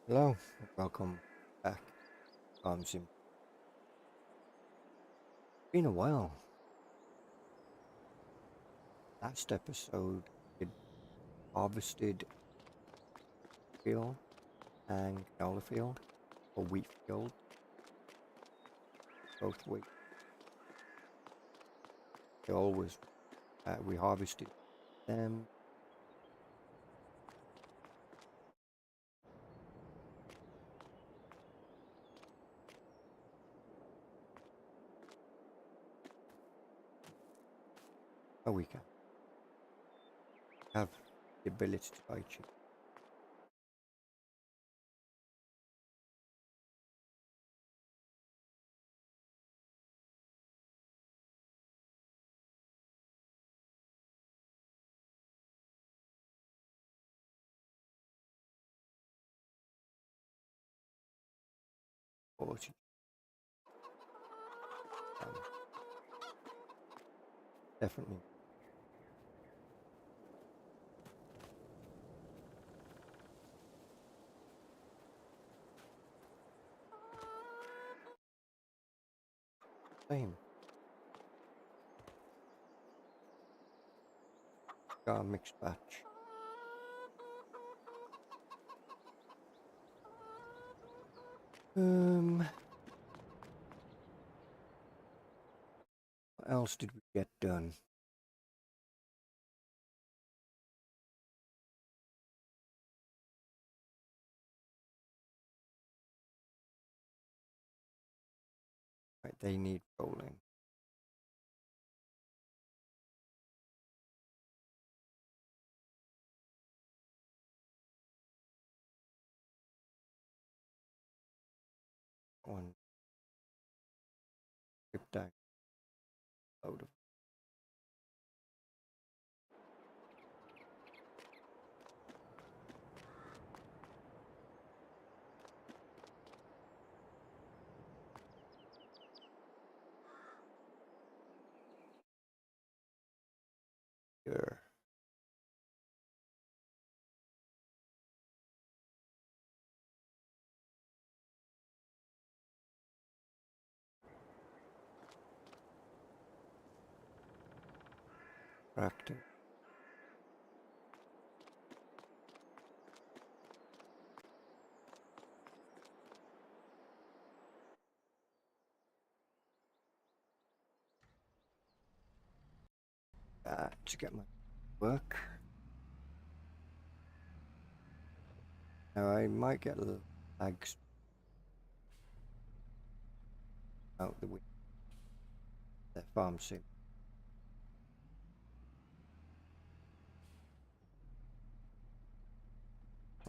Hello, welcome back. Sim. Been a while. Last episode we harvested field and canola field or wheat field, both wheat. They always we harvested them. A we can have the ability to buy cheap. Or um, definitely. Same. Got a mixed batch. What else did we get done? Right, they need rolling. One strip down load of here. Crafting. To get my work. Now I might get a little lags out the farm sim.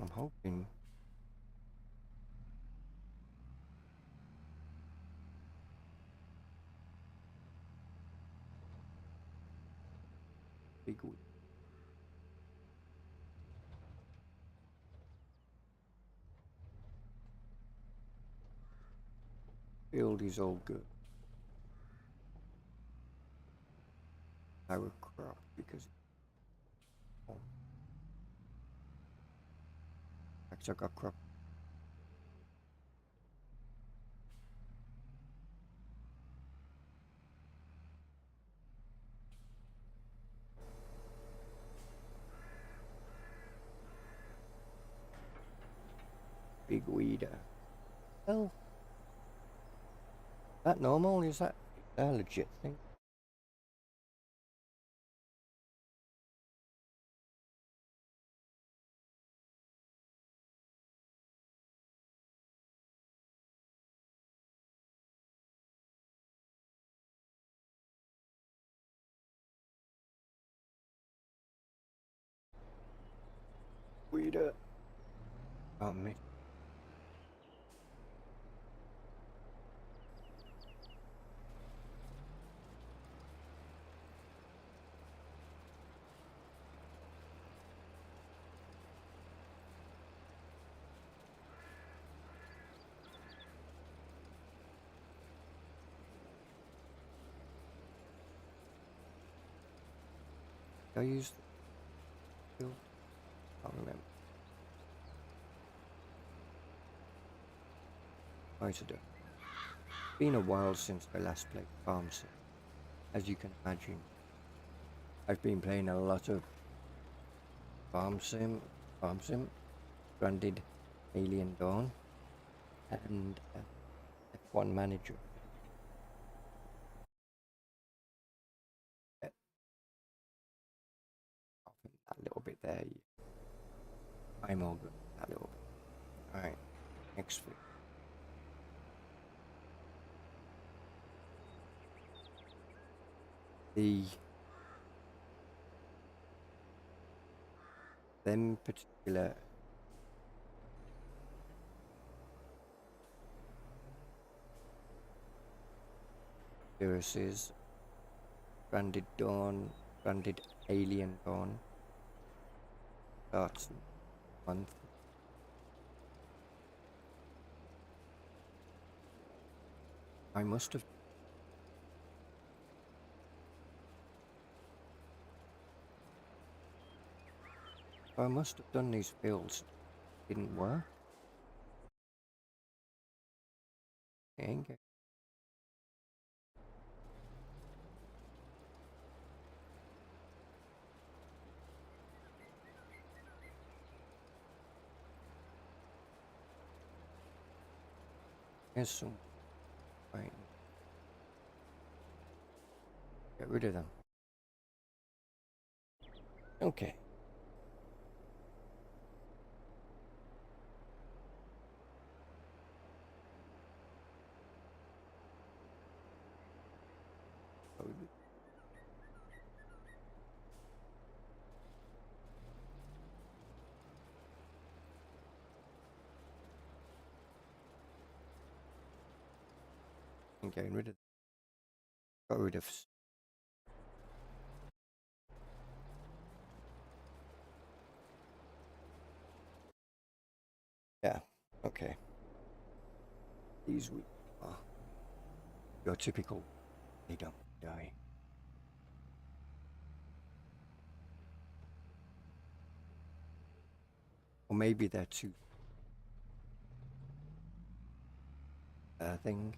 I'm hoping big field is all good. Our crop because oh, actually I got crop big weeder. Well, that normal? Is that a legit thing? Weeder. Oh me. I used the field. I can't remember. try to do. It's been a while since I last played Farm Sim. As you can imagine, I've been playing a lot of Farm Sim, Stranded, Alien Dawn, and F1 Manager. I think that little bit there, I'm all good. That little bit. All right, next week. Them particular viruses, Stranded Dawn, Stranded Alien Dawn, starts month. I must have. I must have done these builds. Didn't work. Okay. Here's some. Right. Get rid of them. Okay. I'm getting rid of. Got rid of. Yeah. Okay. These we are your typical. They don't die. Or maybe they're too. Thing.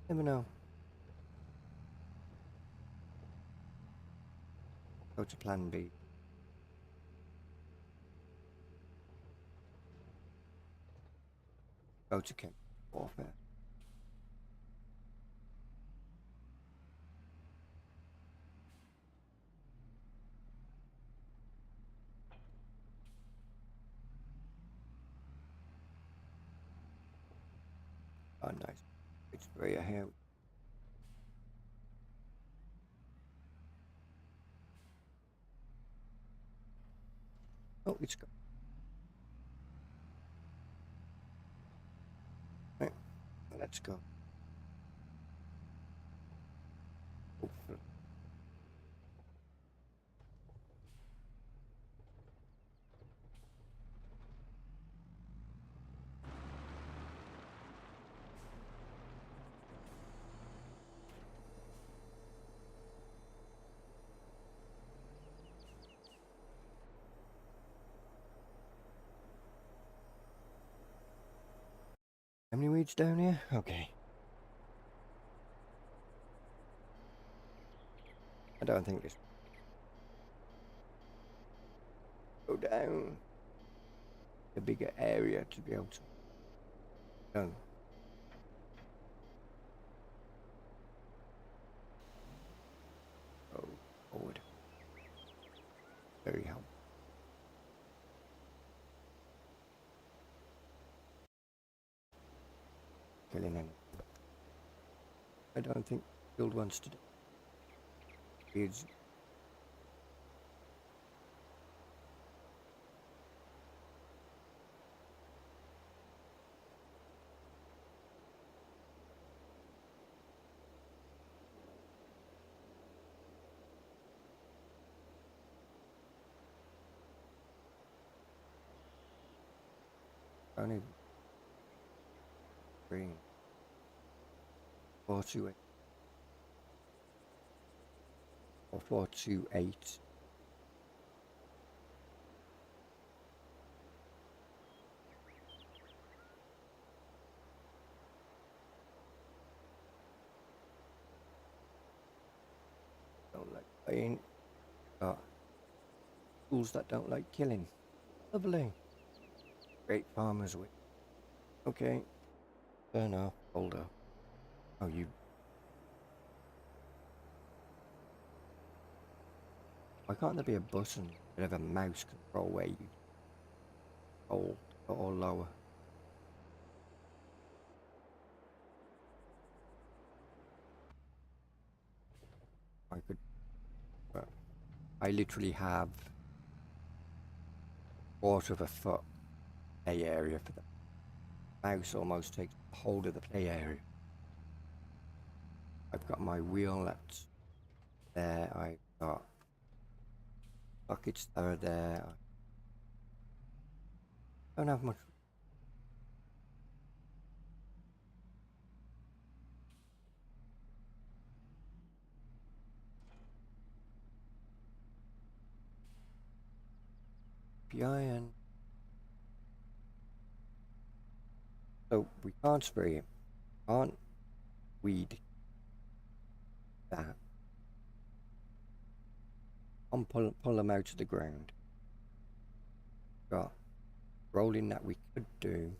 Never know. Go to Plan B. Go to Chemical Warfare. Oh, nice. It's very ahead. Oh, it's go. Right, let's go. Hopefully. How many weeds down here? Okay. I don't think this go down a bigger area to be able to. No. Go forward. Very helpful. Killing any. I don't think build wants to do. It's only green. 428 or 428. don't like playing. Got tools that don't like killing. Lovely. Great farmers win. Okay. Turn off. Hold up. Oh, you. Why can't there be a button instead of a mouse control where you hold or lower? I could. But I literally have quarter of a foot play area for the mouse. Almost takes hold of the play area. I've got my wheel that's there. I've got buckets that are there. I don't have much. And so we can't spray it. Can't weed that. And pull them out of the ground. Got rolling that we could do.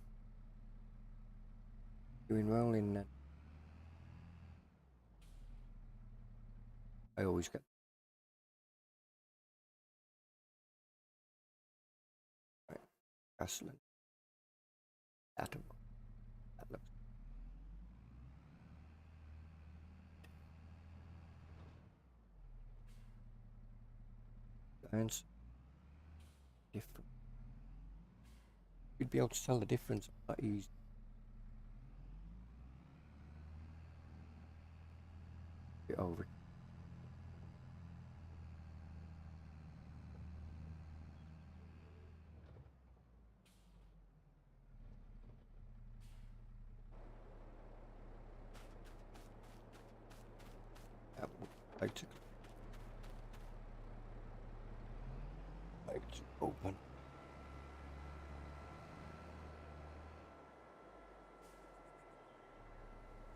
Doing rolling that. I always get right, gasoline. That looks sounds different. You'd be able to tell the difference a lot easier. Get over it. That would like to open.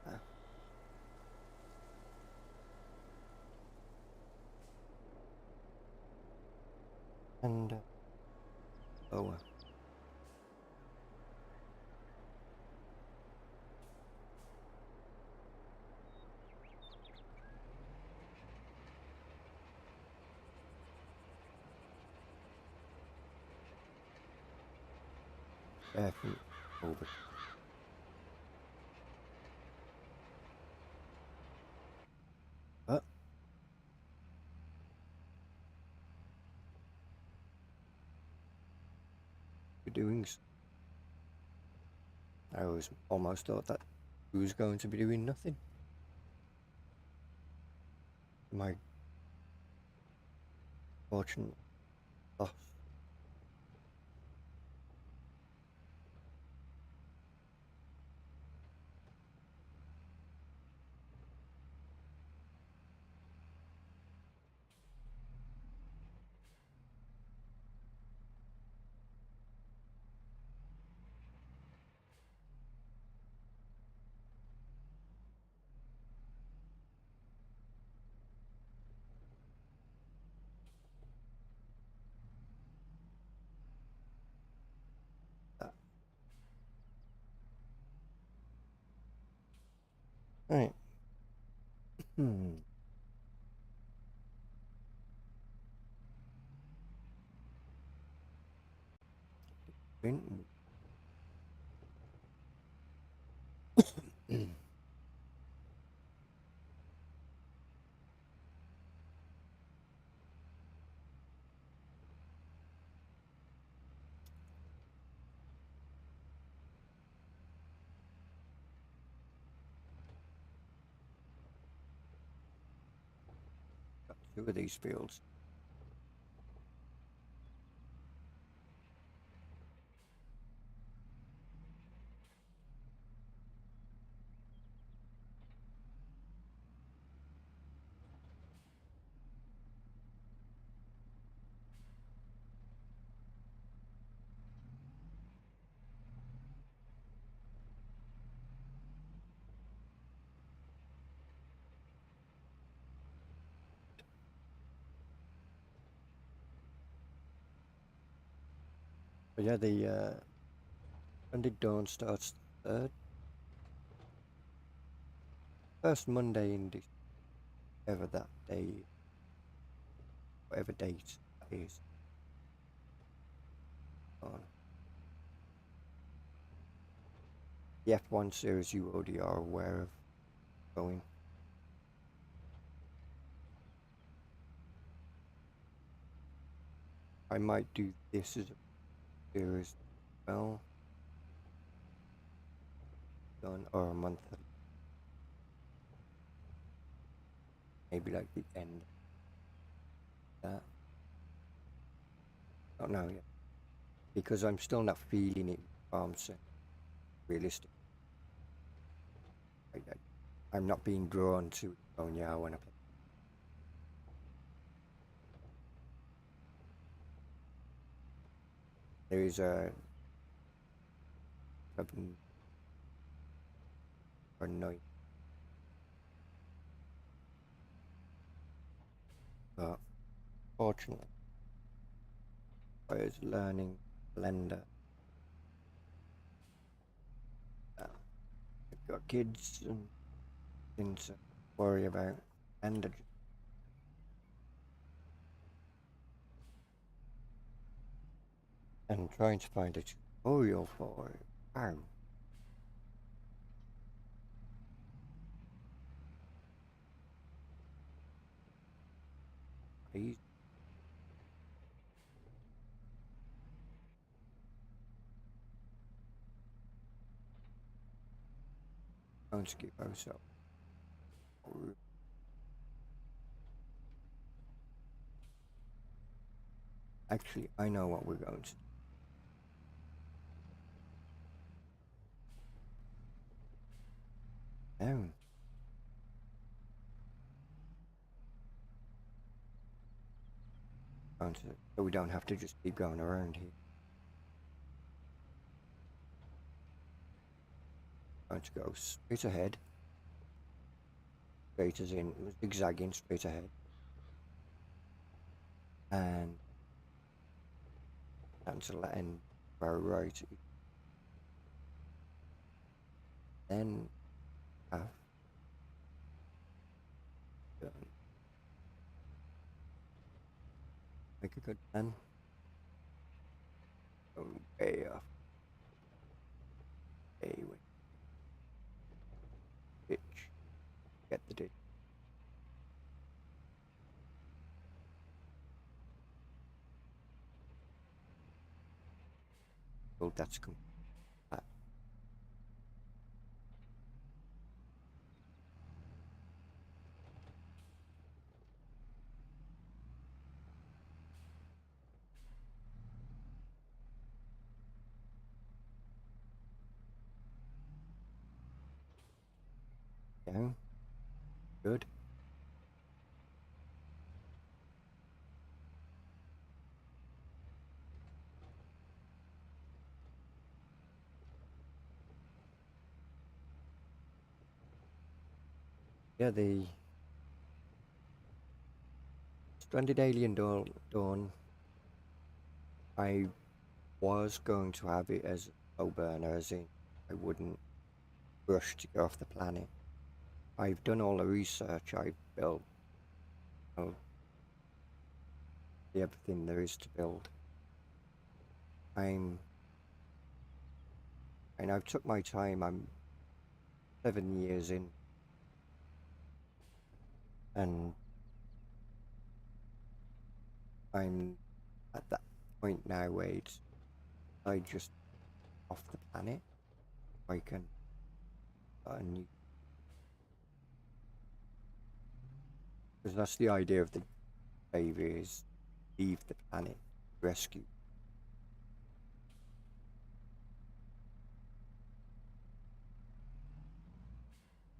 Ah. And lower. Careful over. But we're doing. I was almost thought that he was going to be doing nothing. My fortune lost. That. Right. Hmm. Got two of these fields. But yeah, the Sunday dawn starts third. First Monday in December, that day, whatever date that is. On the F1 series, you already are aware of going. I might do this as a series as well, done or a month, maybe like the end of that. Don't know yet because I'm still not feeling it. I'm saying realistic. I'm not being drawn to it. Oh yeah, I want to play. There is a 7 or 9, but fortunately, I was learning Blender. I've got kids and things to worry about, and trying to find a tutorial for it. Wow, please don't skip ourselves. Actually, I know what we're going to do. Now, so we don't have to just keep going around here. Going to go straight ahead, straight as in zigzagging straight ahead, and cancel that end very right. Then have done. Make a good plan. Go way off. Way ditch. Get the ditch. Well, that's complete. Down. Good. Yeah, the Stranded Alien Dawn. I was going to have it as a slow burner, as in I wouldn't rush to get off the planet. I've done all the research. I've built everything there is to build. And I've took my time. I'm 7 years in, and I'm at that point now where I just off the planet. I can start a new, because that's the idea of the baby is leave the planet, rescue.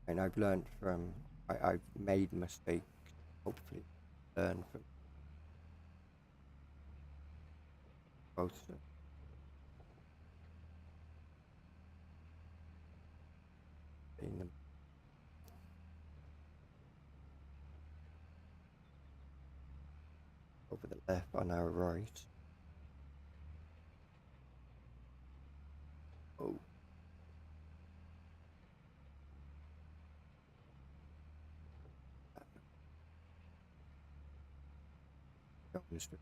And I've learned from I've made mistakes. Hopefully, learn from both of them. Over the left on our right. Going this way.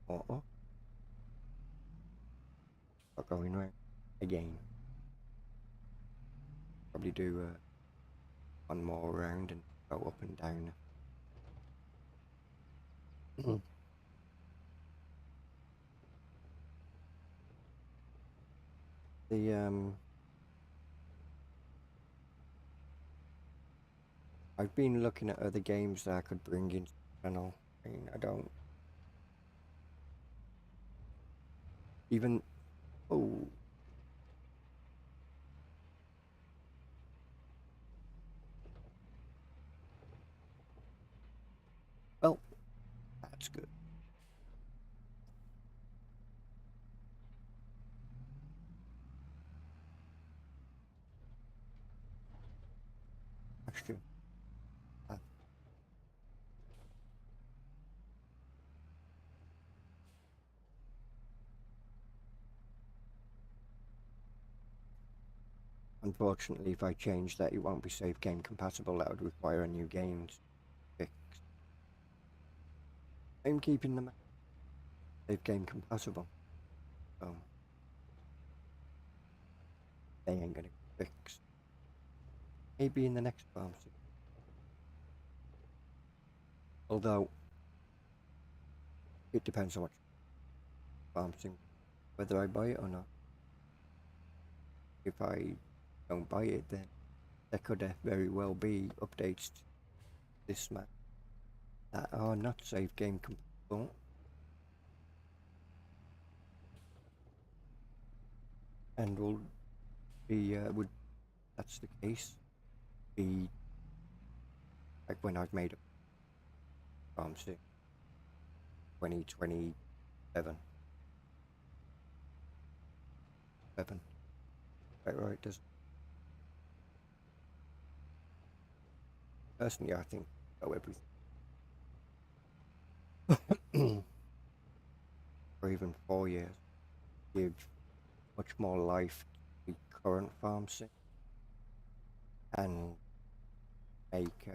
Oh, not going right again. Probably do one more round and go up and down. The I've been looking at other games that I could bring into the channel. I mean, I don't even. Oh, well, that's good. That's true. Uh, Unfortunately, if I change that, it won't be save game compatible. That would require a new game to fix. I'm keeping them save game compatible, so they ain't gonna fix. Maybe in the next farm sim. Although it depends on what farm sim, whether I buy it or not. If I don't buy it, then there could very well be updates to this map that are not save game compatible. And will be would that's the case be like when I've made a farm sim 2027 7 right does personally I think go everything or even 4 years give much more life to the current farm sim and make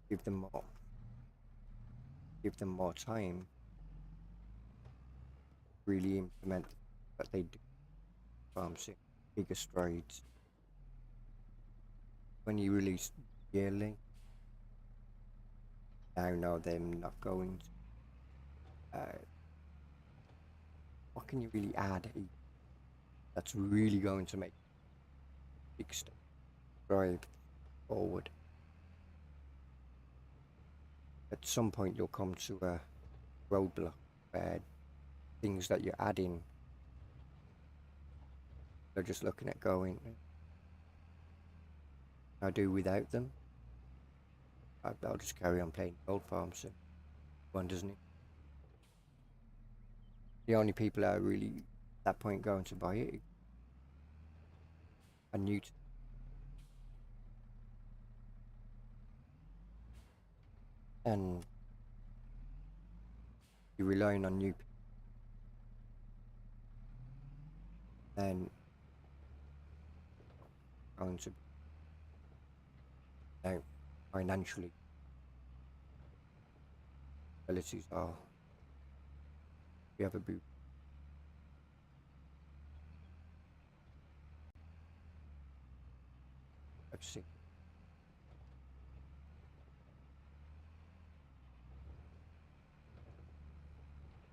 give them more time to really implement what they do farm sim bigger strides when you release yearly. I know they're not going to what can you really add that's really going to make a big step drive forward? At some point, you'll come to a roadblock where things that you're adding, they're just looking at going, I do without them. I'll just carry on playing old farm sim. One doesn't it? The only people that are really at that point going to buy it are new and you're relying on new people and going to now financially abilities are we have a boot. I've seen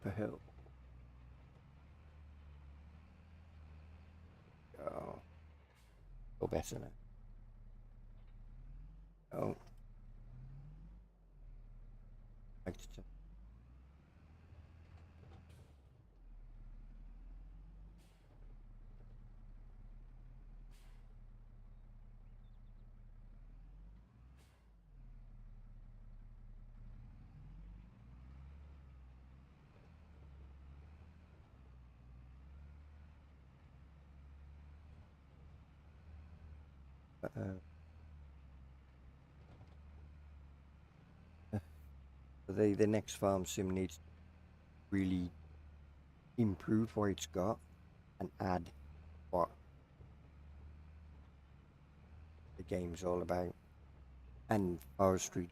per hill. Oh, or better now. Oh, like to uh, uh, the next farm sim needs to really improve what it's got and add what the game's all about. And forestry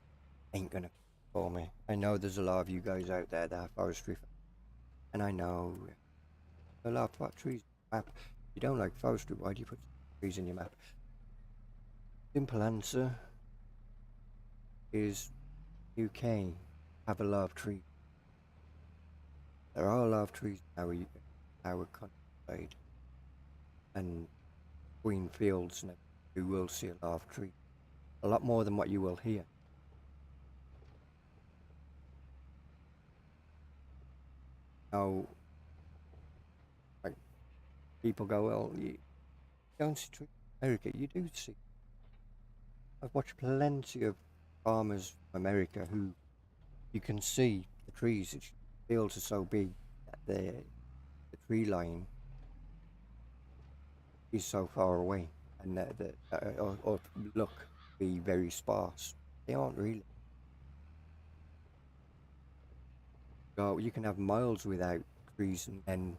ain't gonna for me. I know there's a lot of you guys out there that are forestry, and I know a lot of trees map. You don't like forestry, why do you put trees in your map? Simple answer is UK have a lot of trees. There are a lot of trees in our countryside and green fields, and you will see a lot of trees. A lot more than what you will here. Now, like people go, well, you don't see trees in America. You do see. I've watched plenty of farmers from America who you can see the trees. The fields are so big that the tree line is so far away, and or look be very sparse. They aren't really. So you can have miles without trees, and then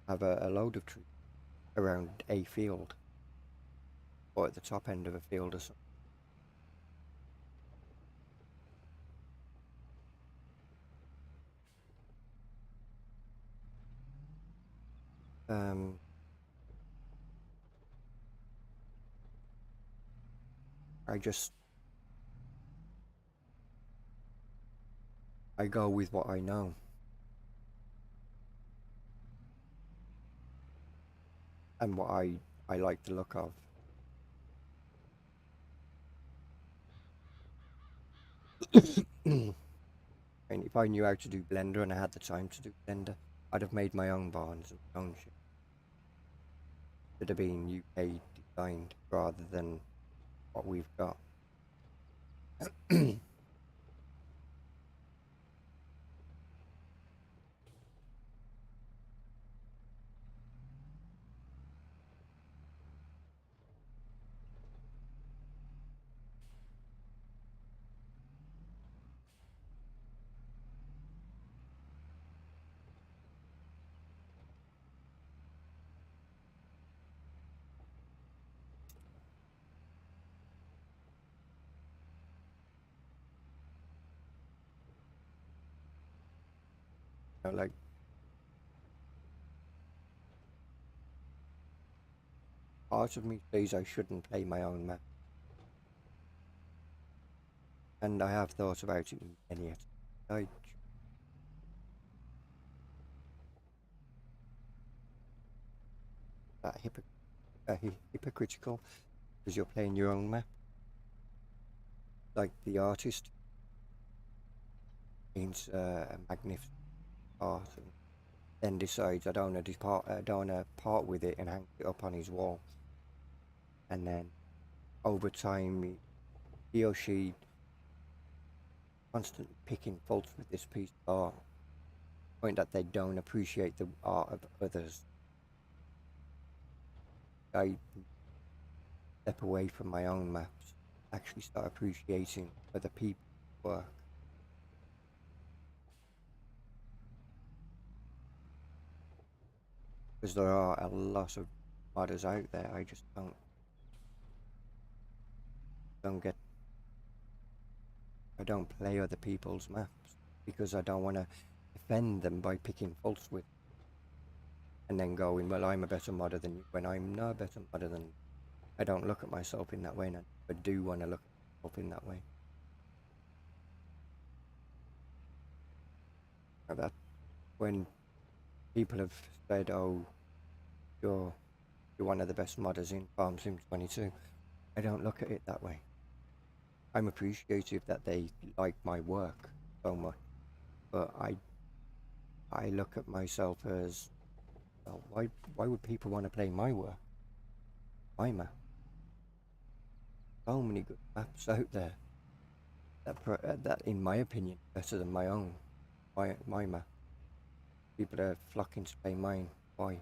have a load of trees around a field or at the top end of a field or something. Um, I just I go with what I know and what I like the look of. And if I knew how to do Blender and I had the time to do Blender, I'd have made my own barns and my own shit. Should have been UK designed rather than what we've got. Like part of me says I shouldn't play my own map, and I have thought about it many a time. That hypocritical because you're playing your own map. Like the artist paints a magnificent art and then decides I don't want to part with it and hang it up on his wall. And then over time, he or she constantly picking faults with this piece of art, point that they don't appreciate the art of others. I step away from my own maps, actually start appreciating other people's work. Because there are a lot of modders out there, I just don't get I don't play other people's maps because I don't want to offend them by picking faults with and then going, well, I'm a better modder than you when I'm not a better modder than you. I don't look at myself in that way, and I do want to look at myself in that way. That when people have said, "Oh, you're one of the best modders in Farm Sim 22," I don't look at it that way. I'm appreciative that they like my work so much, but I look at myself as, well, why would people want to play my work, my map? So many good maps out there that, in my opinion, better than my own, my map. People are flocking to play mine. Why?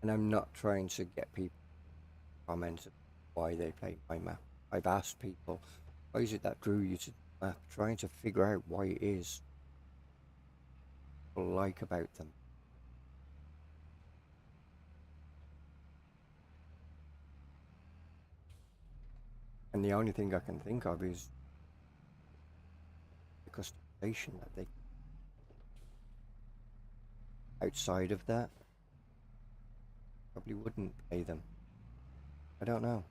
And I'm not trying to get people to comment why they play my map. I've asked people, why is it that drew you to the map? Trying to figure out why it is people like about them. And the only thing I can think of is the customization that they. Outside of that, probably wouldn't play them. I don't know.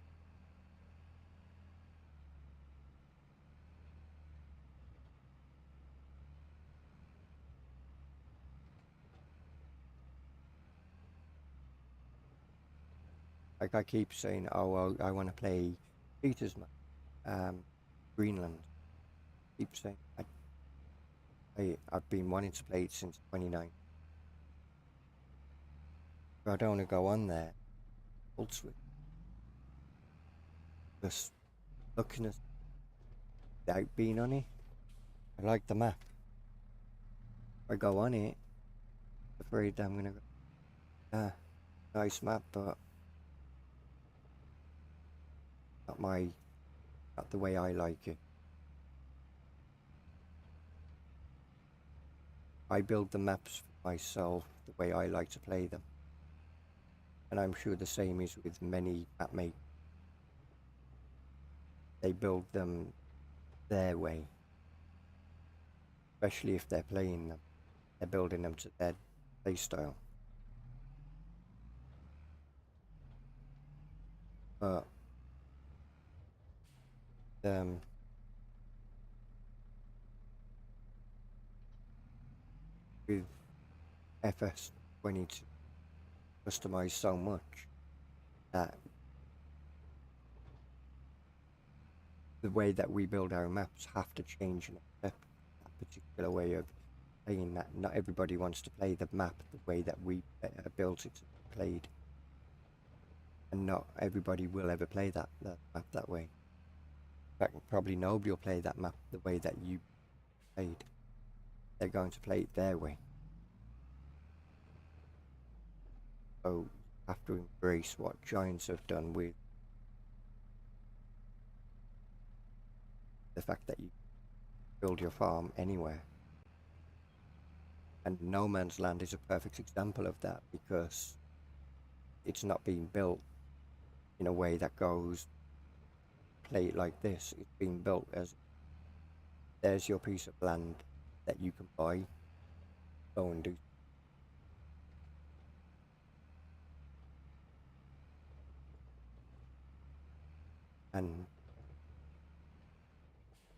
Like I keep saying, oh, well, I want to play Peter's map, Greenland. Keep saying, I've been wanting to play it since 29. But I don't want to go on there, full switch. Just looking at without being on it. I like the map. If I go on it, I'm afraid I'm gonna go. Ah, nice map, but not the way I like it. I build the maps for myself the way I like to play them. And I'm sure the same is with many map makers. They build them their way, especially if they're playing them. They're building them to their play style. But um, with FS22 customized so much that the way that we build our maps have to change and accept that particular way of playing that. Not everybody wants to play the map the way that we built it to be played. And not everybody will ever play that map that way. In fact, probably nobody will play that map the way that you played. They're going to play it their way. So you have to embrace what Giants have done with the fact that you build your farm anywhere. And No Man's Land is a perfect example of that because it's not being built in a way that goes play it like this. It's being built as there's your piece of land that you can buy, go and do. And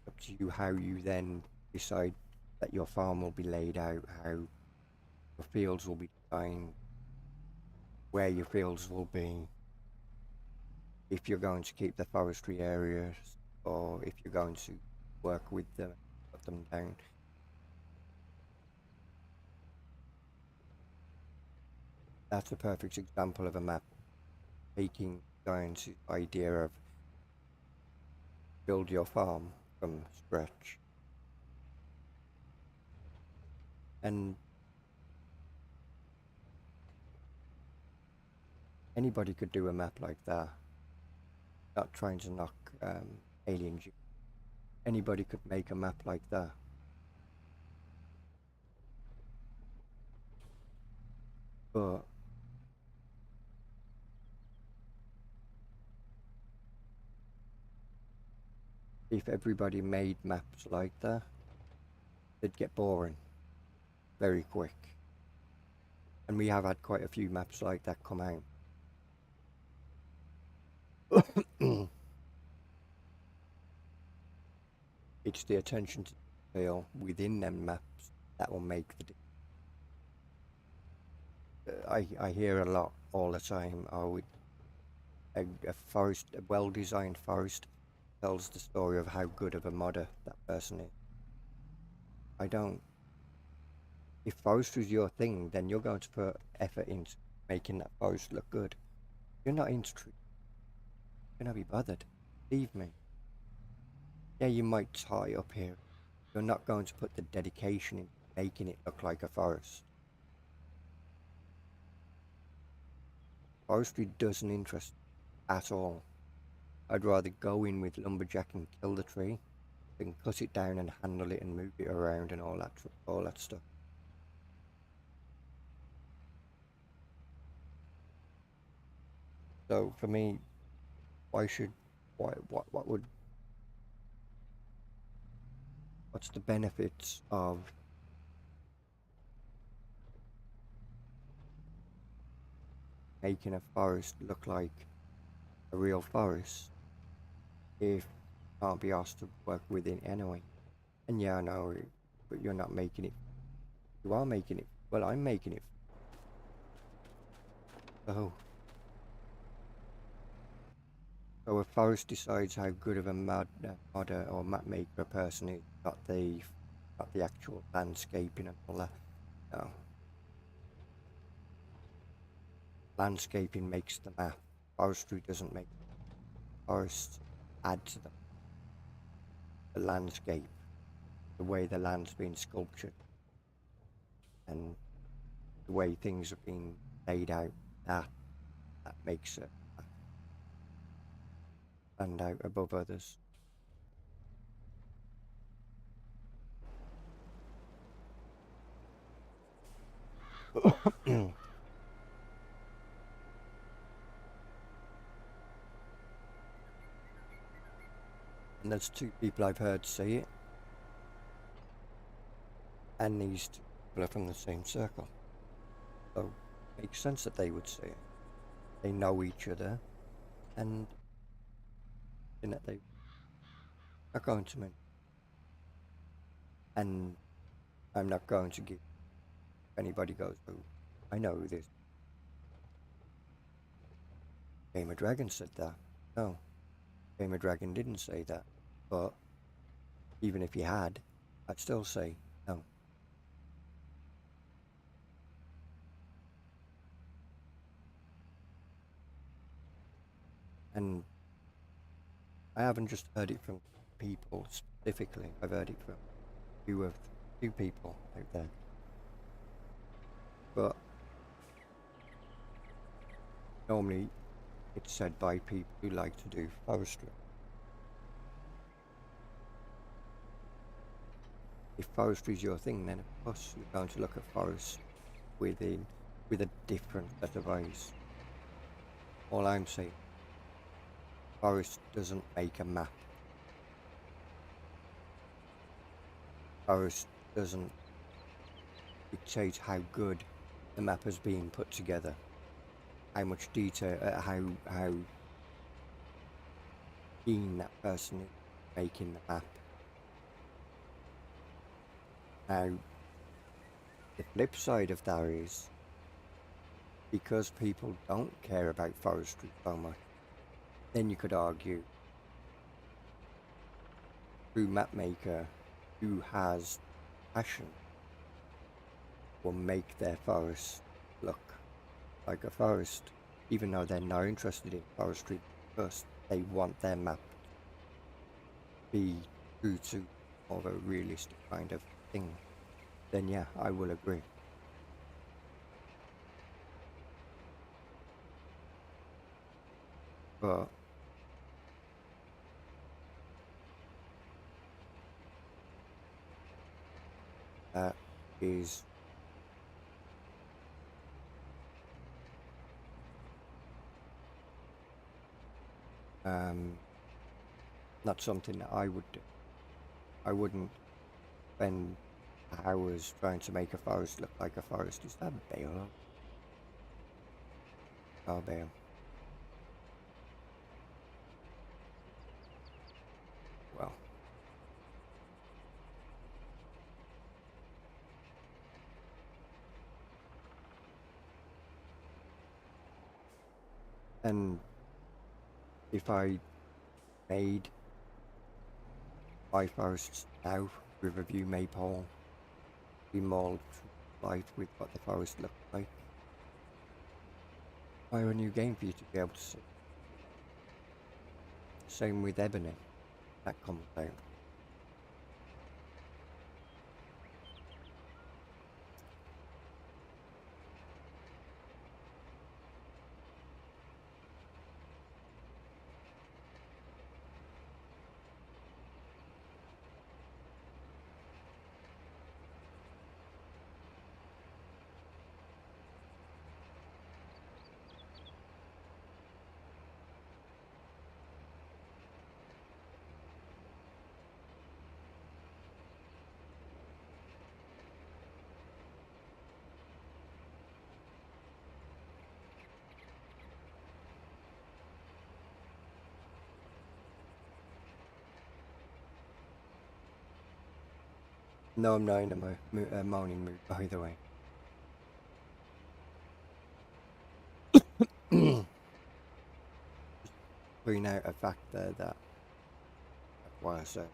up to you how you then decide that your farm will be laid out, how your fields will be designed, where your fields will be, if you're going to keep the forestry areas or if you're going to work with them, put them down. That's a perfect example of a map taking Giants' idea of build your farm from scratch. And anybody could do a map like that. Not trying to knock aliens. Anybody could make a map like that. But if everybody made maps like that, they'd get boring very quick. And we have had quite a few maps like that come out. It's the attention to detail within them maps that will make the difference. I hear a lot all the time, oh, a forest, a well-designed forest, tells the story of how good of a modder that person is. I don't. If forestry is your thing, then you're going to put effort into making that forest look good. You're not into trees. You're gonna be bothered. Believe me. Yeah, you might tie up here. You're not going to put the dedication in making it look like a forest. Forestry doesn't interest me at all. I'd rather go in with lumberjack and kill the tree than cut it down and handle it and move it around and all that stuff. So for me, why should why what would what's the benefits of making a forest look like a real forest if you can't be asked to work with it anyway? And yeah, I know, but you're not making it. You are making it. Well, I'm making it. So, so if Forrest decides how good of a modder or map maker a person is, got the actual landscaping and all that. No, landscaping makes the map. Forestry doesn't make. Forests add to the landscape, the way the land's been sculptured, and the way things have been laid out. That makes it stand out above others. And there's two people I've heard say it, and these two people are from the same circle. So it makes sense that they would say it. They know each other, and in that they are going to me. And I'm not going to give. If anybody goes, oh, I know who this Game of Dragon said that. No, Game of Dragon didn't say that. But even if he had, I'd still say no. And I haven't just heard it from people specifically. I've heard it from few people out there. But normally it's said by people who like to do forestry. If forestry is your thing, then of course you're going to look at forests within with a different set of eyes. All I'm saying, forest doesn't make a map. Forest doesn't dictate how good the map has been put together, how much detail, how keen that person is making the map. Now, the flip side of that is because people don't care about forestry so much, then you could argue true map maker who has passion will make their forest look like a forest, even though they're not interested in forestry because they want their map to be true to more of a realistic kind of thing. Then yeah, I will agree. But that is not something that I would do. I wouldn't spend hours trying to make a forest look like a forest. Is that Bale? Oh, Bale. Well, and if I made 5 forests now, Riverview, Maypole, be more light with what the forest looks like. Fire a new game for you to be able to see. Same with Ebony, that comes out. No, I'm not in a moaning mood, by the way. Bring out a fact there that's why I said.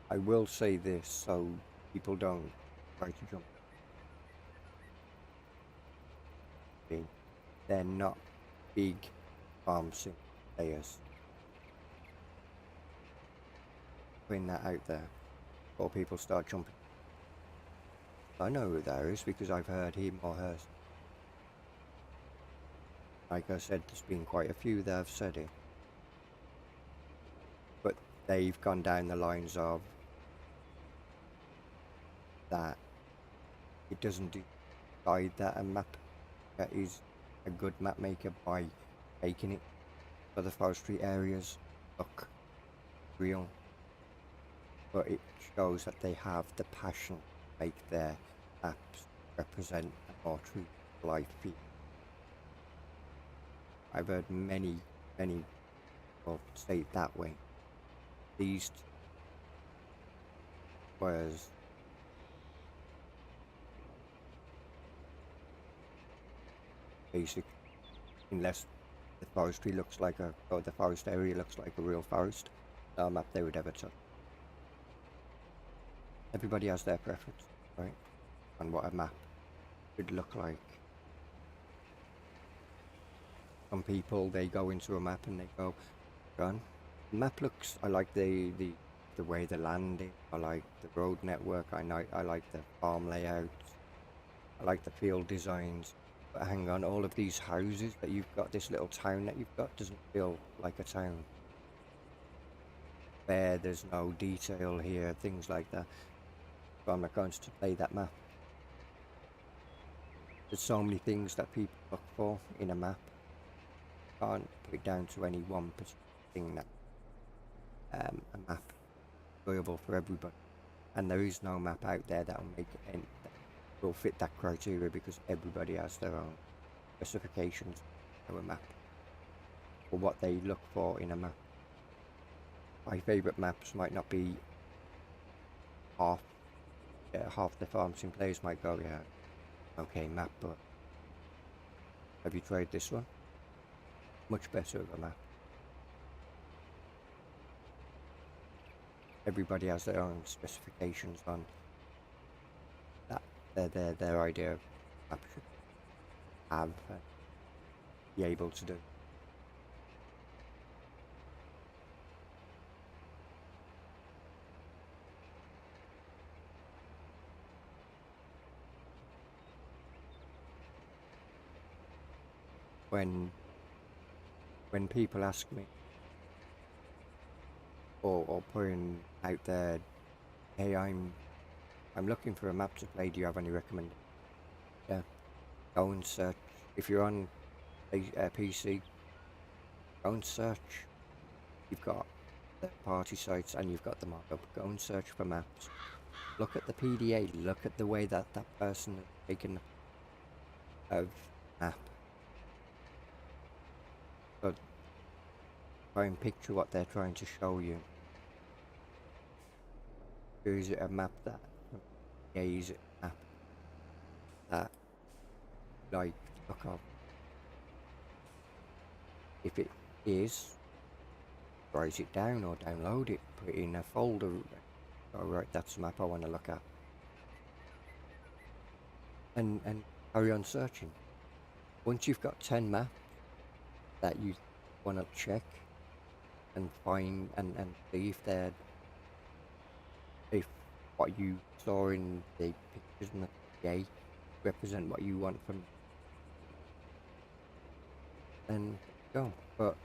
I will say this so people don't try to jump in. They're not big farm sim players. Putting that out there before people start jumping. I know who that is because I've heard him or hers. Like I said, there's been quite a few that have said it. But they've gone down the lines of that it doesn't decide that a map is a good map maker by making it so the forestry areas look real, but it shows that they have the passion to make their maps represent a more true life feel. I've heard many people say it that way. These whereas basic, unless the forestry looks like or the forest area looks like a real forest, no map they would ever touch. Everybody has their preference, right, on what a map should look like. Some people, they go into a map and they go, "John, the map looks. I like the way the land is. I like the road network. I like the farm layouts. I like the field designs. But hang on, all of these houses that you've got, this little town that you've got, doesn't feel like a town. There's no detail here, things like that. So I'm not going to play that map. There's so many things that people look for in a map. Can't put it down to any one particular thing that a map enjoyable for everybody. And there is no map out there that will fit that criteria because everybody has their own specifications of a map or what they look for in a map. My favourite maps might not be half the farm sim players might go, yeah, okay map, but have you tried this one? Much better of a map. Everybody has their own specifications on that. Their idea of map should have and be able to do. When people ask me or putting out there, hey, I'm looking for a map to play, do you have any recommendations? Yeah, go and search. If you're on a PC, go and search. You've got the party sites and you've got the markup. Go and search for maps. Look at the PDA. Look at the way that person has taken a map. So try and picture what they're trying to show you. Is it a map that, yeah, is it a map that, like, look up? If it is, write it down or download it, put it in a folder. Alright, that's the map I want to look at. And carry on searching. Once you've got 10 maps that you want to check and find and see if they're, if what you saw in the pictures and the PA represent what you want from, then go. But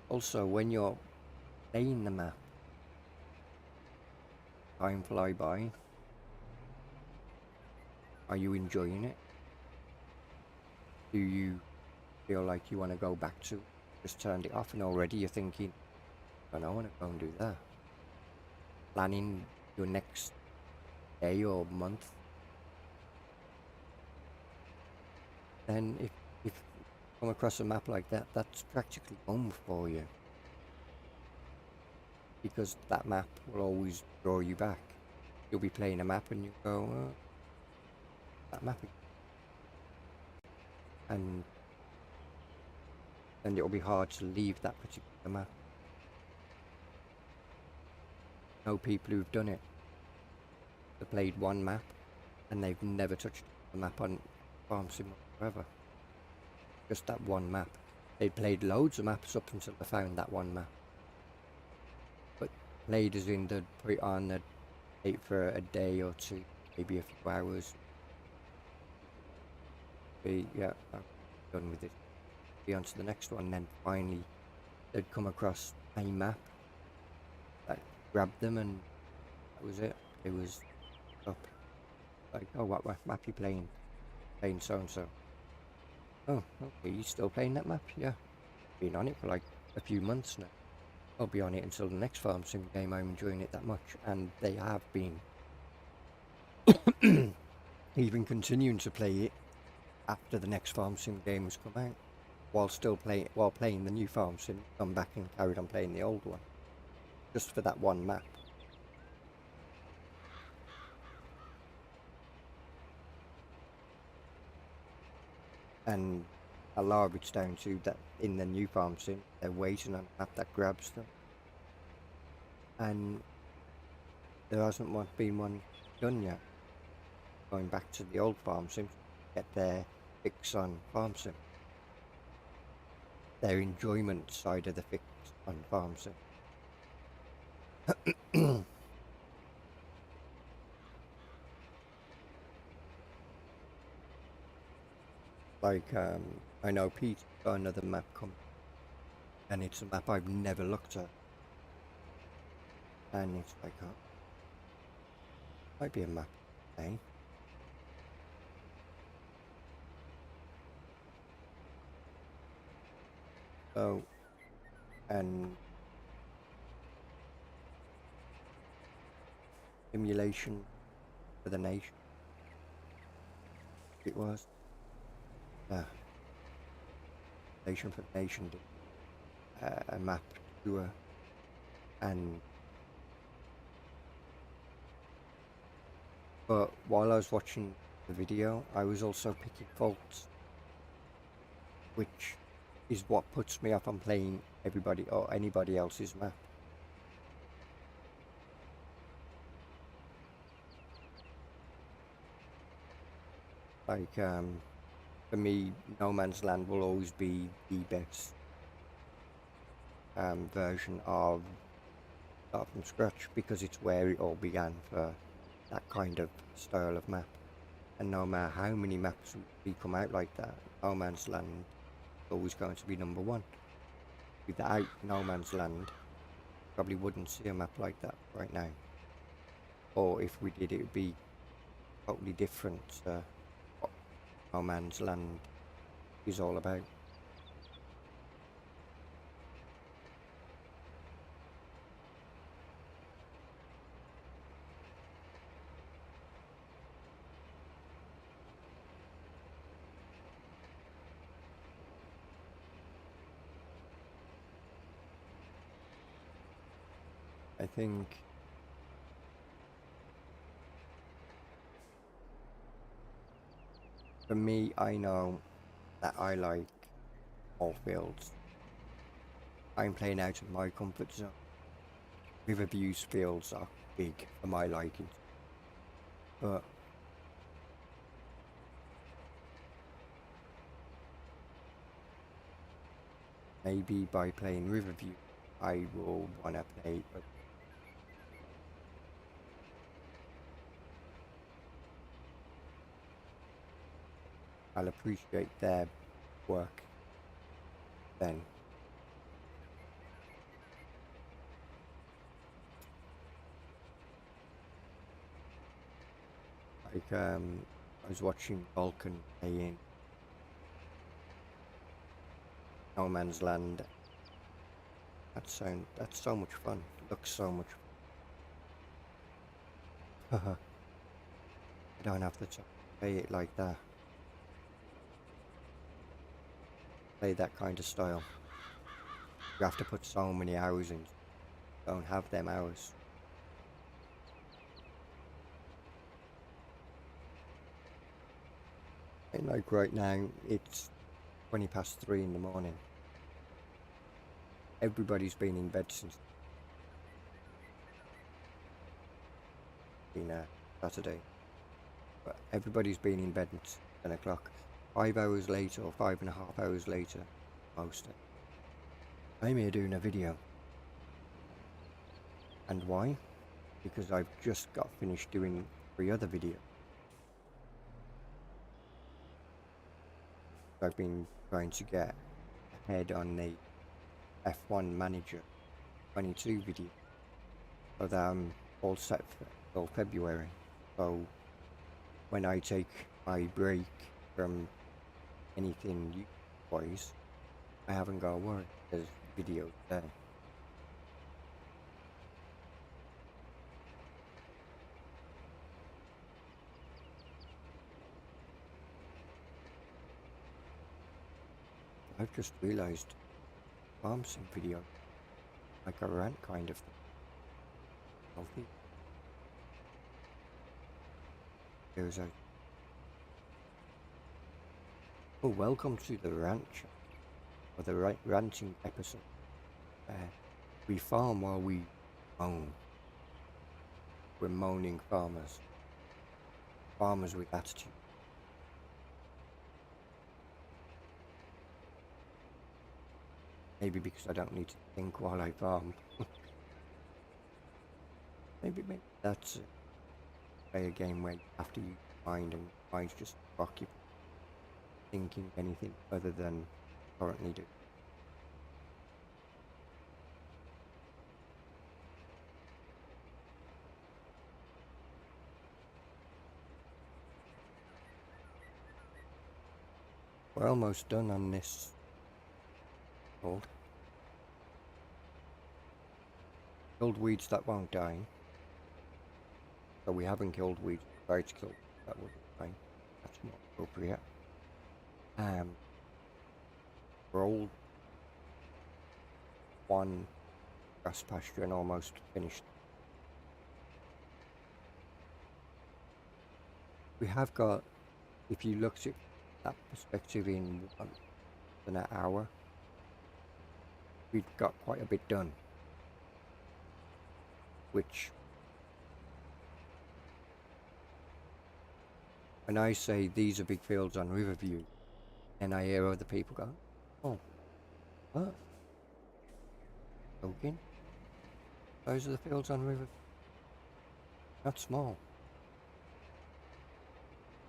also when you're playing the map, time fly by. Are you enjoying it? Do you feel like you want to go back to, just turned it off and already you're thinking, I want to go and do that? Planning your next day or month. Then if you come across a map like that, that's practically home for you. Because that map will always draw you back. You'll be playing a map and you go, oh, that map again. And then it'll be hard to leave that particular map. I know people who've done it. They played one map and they've never touched the map on Farm Sim forever. Just that one map. They played loads of maps up until they found that one map. But played as in they'd put it on, they'd wait for a day or two, maybe a few hours. Be, yeah, I'm done with it. Be on to the next one. Then finally they'd come across a map that grabbed them and that was it. It was up. Like, oh, what map you playing? Playing so and so. Oh, okay, you still playing that map? Yeah. Been on it for like a few months now. I'll be on it until the next Farm Sim game. I'm enjoying it that much, and they have been. Even continuing to play it after the next Farm Sim game has come out, while playing the new Farm Sim, come back and carried on playing the old one, just for that one map. And a lot of it's down to that in the new Farm Sim, they're waiting on a map that grabs them. And there hasn't been one done yet. Going back to the old Farm Sim, get their fix on Farm Sim. Their enjoyment side of the fix on Farm Sim. Like, I know Pete's got another map coming, and it's a map I've never looked at. And it's like, oh, might be a map, eh? So, and simulation for the nation, it was. Simulation for the nation did a map tour, and but while I was watching the video, I was also picking faults, which is what puts me off on playing everybody or anybody else's map. Like, for me, No Man's Land will always be the best version of Start From Scratch, because it's where it all began for that kind of style of map. And no matter how many maps we come out like that, No Man's Land is always going to be number one. Without No Man's Land, probably wouldn't see a map like that right now. Or if we did, it would be totally different to what No Man's Land is all about. I think for me, I know that I like all fields. I'm playing out of my comfort zone. Riverview's fields are big for my liking, but maybe by playing Riverview, I will want to play. But I'll appreciate their work then. Like I was watching Vulcan playing No Man's Land. That's so much fun. Looks so much fun. I don't have the time to play it like that. Play that kind of style. You have to put so many hours in. Don't have them hours. And like right now, it's 20 past 3 in the morning. Everybody's been in bed since Saturday. But everybody's been in bed since 10 o'clock. 5 hours later, or 5.5 hours later, most. I'm here doing a video. And why? Because I've just got finished doing 3 other videos. I've been trying to get ahead on the F1 Manager 22 video, so that I'm all set for February. So when I take my break from anything you-wise, I haven't got to worry. There's videos there. I've just realised farm sim video, like a rant kind of thing. Healthy. There's a welcome to the ranch, or the ranching episode. We farm while we moan. We're moaning farmers. Farmers with attitude. Maybe because I don't need to think while I farm. maybe that's it. Play a game where after you mind and mind's just occupied thinking anything other than currently do. We're almost done on this hold. Killed weeds that won't die. So we haven't killed weeds, tried to kill that would be fine. That's more appropriate. We're all one grass pasture and almost finished. We have got, if you looked at that perspective in an hour, we've got quite a bit done, which when I say these are big fields on Riverview, and I hear other people go, oh, what? Joking? Those are the fields on Riverview? Not small.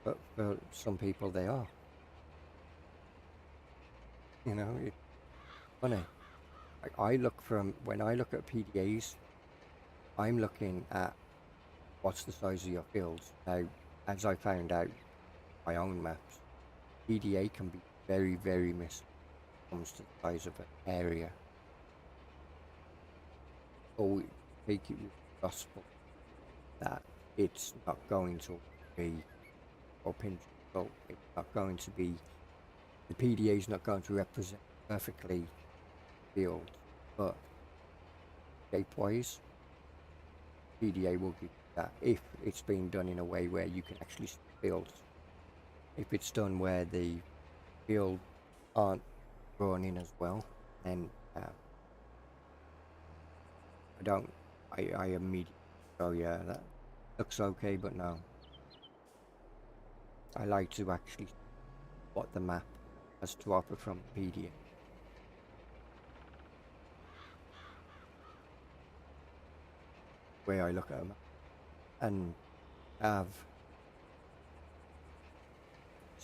But for some people they are. You know, it's funny. When I look at PDAs, I'm looking at what's the size of your fields. Now, as I found out my own maps, PDA can be very, very missed when it comes to the size of an area. Or take it with gospel that it's not going to be, or pinch, so it's not going to be, the PDA is not going to represent perfectly field, but shape-wise, PDA will give you that if it's being done in a way where you can actually see fields. If it's done where the field aren't drawn in as well, then I don't. I immediately. Oh yeah, that looks okay, but no. I like to actually see what the map has to offer from PDA. Where I look at a map and have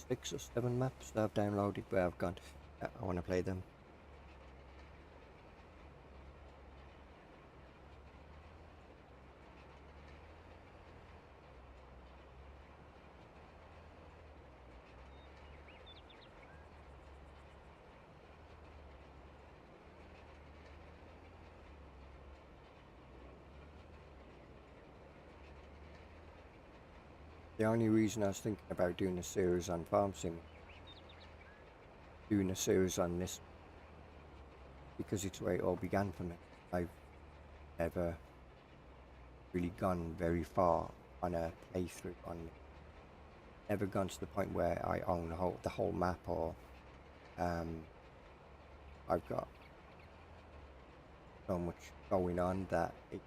6 or 7 maps that I've downloaded where I've gone, I want to play them. The only reason I was thinking about doing a series on Farm Sim, doing a series on this, because it's where it all began for me. I've never really gone very far on a playthrough on it. Never gone to the point where I own the whole map, or I've got so much going on that it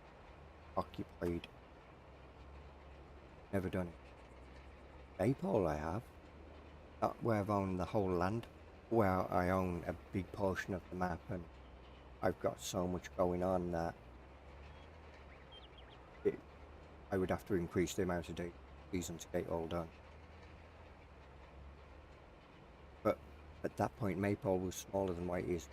occupied. Never done it. Maypole I have, not where I've owned the whole land, where I own a big portion of the map, and I've got so much going on that I would have to increase the amount of seasons to get it all done. But at that point, Maypole was smaller than what it is.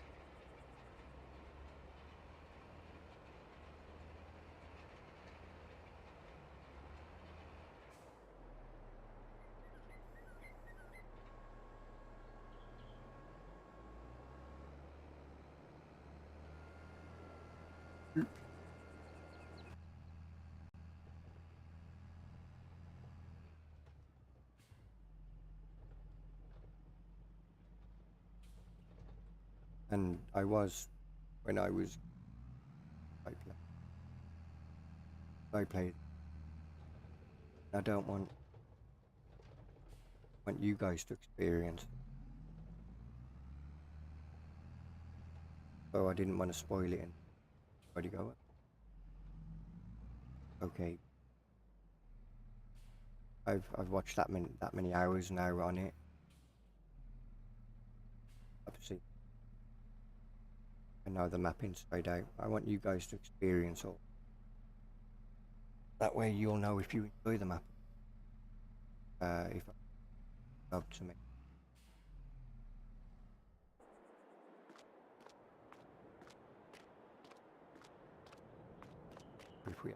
And I was, when I play, I played. I don't want you guys to experience, so I didn't want to spoil it. And everybody go, okay, I've watched that many hours now on it. Obviously, I know the map inside out. I want you guys to experience all. That way, you'll know if you enjoy the map. If I love to make. If we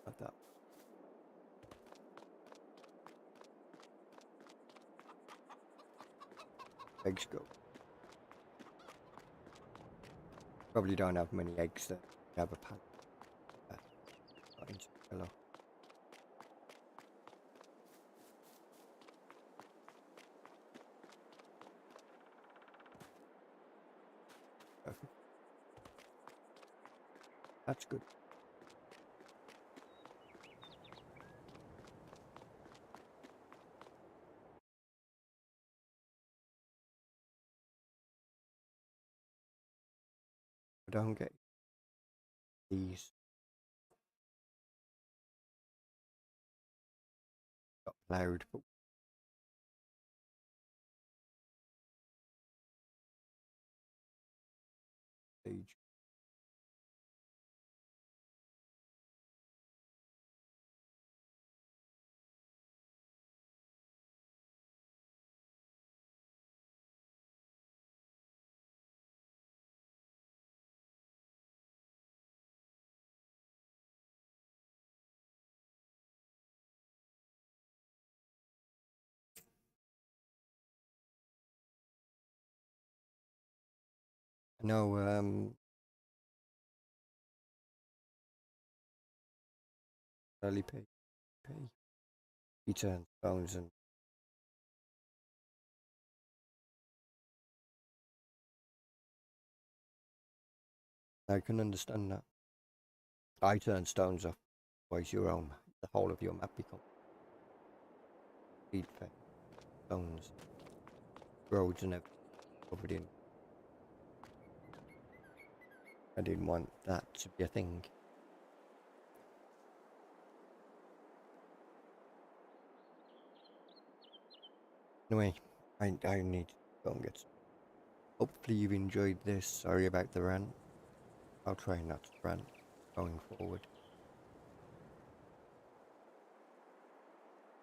have that. Eggs go. Probably don't have many eggs that have a pan. Hello. Perfect. That's good. I don't get these got loud, but stage. No, early pay. He turns phones and I can understand that. I turn stones off, twice your own. The whole of your map becomes feed fed stones, roads and everything covered in. I didn't want that to be a thing. Anyway, I need to go and get some. Hopefully you've enjoyed this. Sorry about the rant. I'll try not to rant going forward.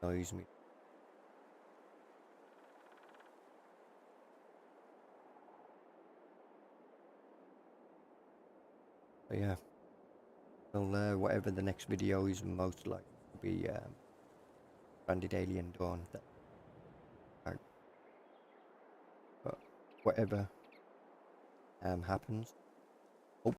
Annoys me. But yeah. Well, whatever the next video is, most likely to be Branded Alien Dawn. But whatever happens,